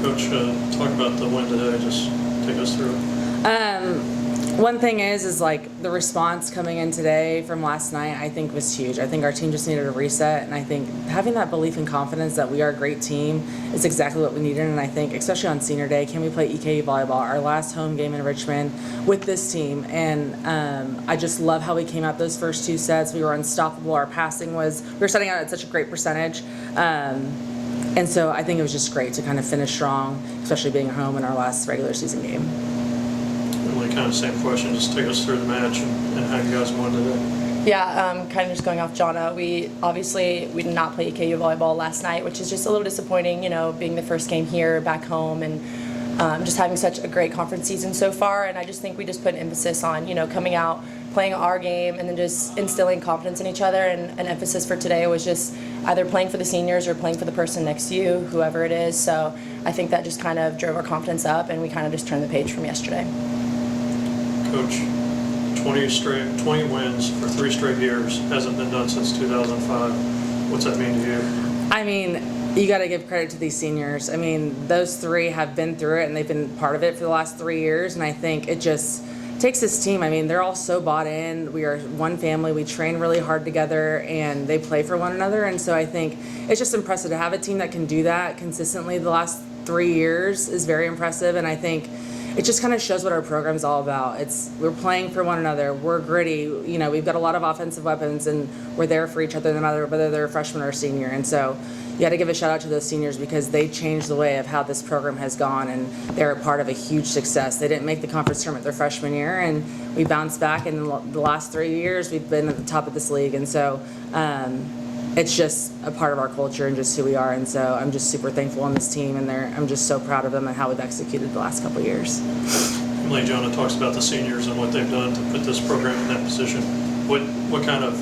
Coach, talk about the win today. Just take us through it. One thing is like the response coming in today from last night, I think was huge. I think our team just needed a reset, and I think having that belief and confidence that we are a great team is exactly what we needed. And I think, especially on senior day, can we play EKU volleyball, our last home game in Richmond, with this team? And I just love how we came out those first two sets. We were unstoppable. Our passing we were setting out at such a great percentage. And so I think it was just great to kind of finish strong, especially being at home in our last regular season game. Emilee, kind of same question. Just take us through the match and how you guys won today. Yeah, kind of just going off Johnna, we did not play EKU volleyball last night, which is just a little disappointing, being the first game here back home and just having such a great conference season so far. And I just think we just put an emphasis on, coming out, playing our game, and then just instilling confidence in each other. And an emphasis for today was just either playing for the seniors or playing for the person next to you, whoever it is. So I think that just kind of drove our confidence up, and we kind of just turned the page from yesterday. Coach, 20 wins for 3 straight years. Hasn't been done since 2005. What's that mean to you? I mean, you got to give credit to these seniors. I mean, those 3 have been through it, and they've been part of it for the last 3 years. And I think it just takes this team. I mean, they're all so bought in. We are one family. We train really hard together, and they play for one another. And so I think it's just impressive to have a team that can do that consistently the last 3 years is very impressive. And I think it just kind of shows what our program is all about. We're playing for one another. We're gritty. We've got a lot of offensive weapons, and we're there for each other no matter whether they're a freshman or a senior. And so you got to give a shout out to those seniors because they changed the way of how this program has gone, and they're a part of a huge success. They didn't make the conference tournament their freshman year, and we bounced back. In the last 3 years, we've been at the top of this league. And so it's just a part of our culture and just who we are. And so I'm just super thankful on this team, and I'm just so proud of them and how we've executed the last couple of years. Emilee, Johnna talks about the seniors and what they've done to put this program in that position. What kind of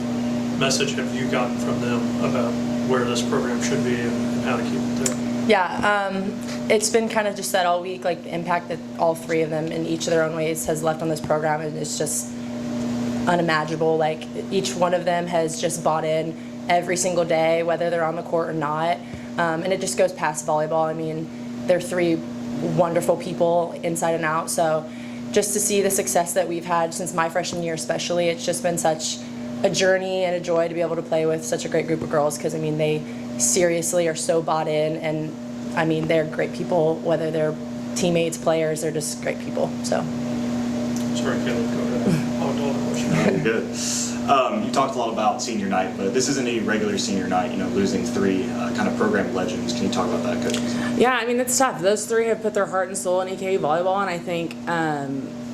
message have you gotten from them about where this program should be and how to keep it there? Yeah, it's been kind of just said all week, like the impact that all 3 of them in each of their own ways has left on this program, and it's just unimaginable. Like each one of them has just bought in every single day, whether they're on the court or not. And it just goes past volleyball. I mean, they're 3 wonderful people inside and out. So just to see the success that we've had since my freshman year especially, it's just been such a journey and a joy to be able to play with such a great group of girls, because I mean they seriously are so bought in, and I mean they're great people, whether they're teammates, players, they're just great people. So sorry, Caleb, go ahead. I'll question. Good. You talked a lot about senior night, but this isn't a regular senior night, losing 3 kind of program legends. Can you talk about that, Coach? Yeah, I mean, it's tough. Those 3 have put their heart and soul in EKU volleyball, and I think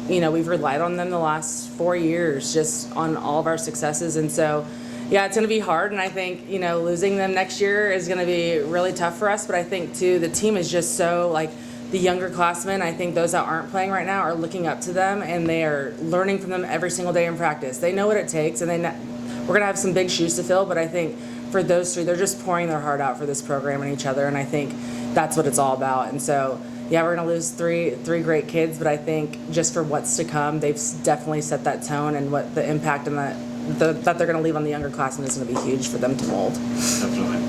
we've relied on them the last 4 years just on all of our successes. And so, yeah, it's going to be hard. And I think, losing them next year is going to be really tough for us. But I think, too, the team is just so, like, the younger classmen, I think those that aren't playing right now are looking up to them, and they are learning from them every single day in practice. They know what it takes, and we're going to have some big shoes to fill. But I think for those 3, they're just pouring their heart out for this program and each other. And I think that's what it's all about. And so, yeah, we're going to lose three great kids, but I think just for what's to come, they've definitely set that tone, and what the impact and that they're going to leave on the younger classmen is going to be huge for them to mold. Definitely.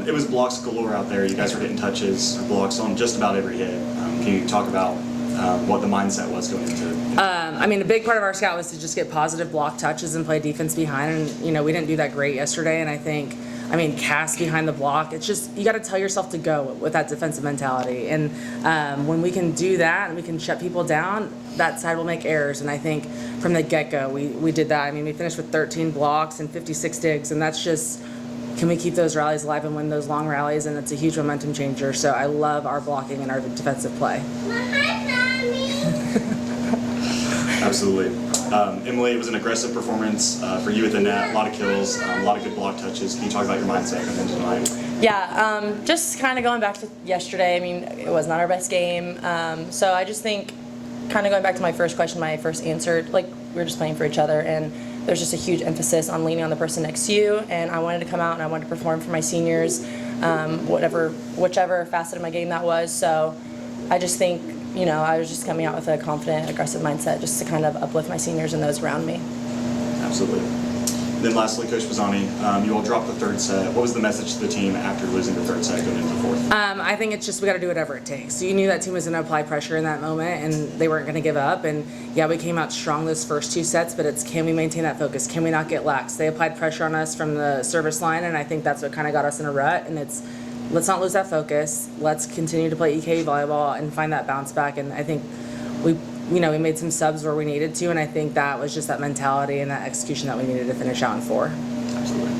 It was blocks galore out there. You guys were getting touches, blocks on just about every hit. Can you talk about what the mindset was going into it? I mean, a big part of our scout was to just get positive block touches and play defense behind, and we didn't do that great yesterday. And I think, cast behind the block. It's just, you got to tell yourself to go with that defensive mentality. And when we can do that and we can shut people down, that side will make errors. And I think from the get-go, we did that. I mean, we finished with 13 blocks and 56 digs, and that's just, can we keep those rallies alive and win those long rallies? And it's a huge momentum changer. So I love our blocking and our defensive play. Absolutely. Emilee, it was an aggressive performance for you at the net, a lot of kills, a lot of good block touches. Can you talk about your mindset going into tonight? Yeah, just kind of going back to yesterday, I mean, it was not our best game. So I just think, kind of going back to my first question, my first answer, like, we were just playing for each other, and there's just a huge emphasis on leaning on the person next to you. And I wanted to come out and I wanted to perform for my seniors, whichever facet of my game that was. So I just think, I was just coming out with a confident, aggressive mindset just to kind of uplift my seniors and those around me. Absolutely. Then lastly, Coach Bazzani, you all dropped the third set. What was the message to the team after losing the third set going into the fourth? I think it's just we got to do whatever it takes. So you knew that team was going to apply pressure in that moment, and they weren't going to give up. And yeah, we came out strong those first 2 sets, but it's can we maintain that focus? Can we not get lax? They applied pressure on us from the service line, and I think that's what kind of got us in a rut. And it's let's not lose that focus. Let's continue to play EK volleyball and find that bounce back. And I think we made some subs where we needed to, and I think that was just that mentality and that execution that we needed to finish out in 4. Absolutely.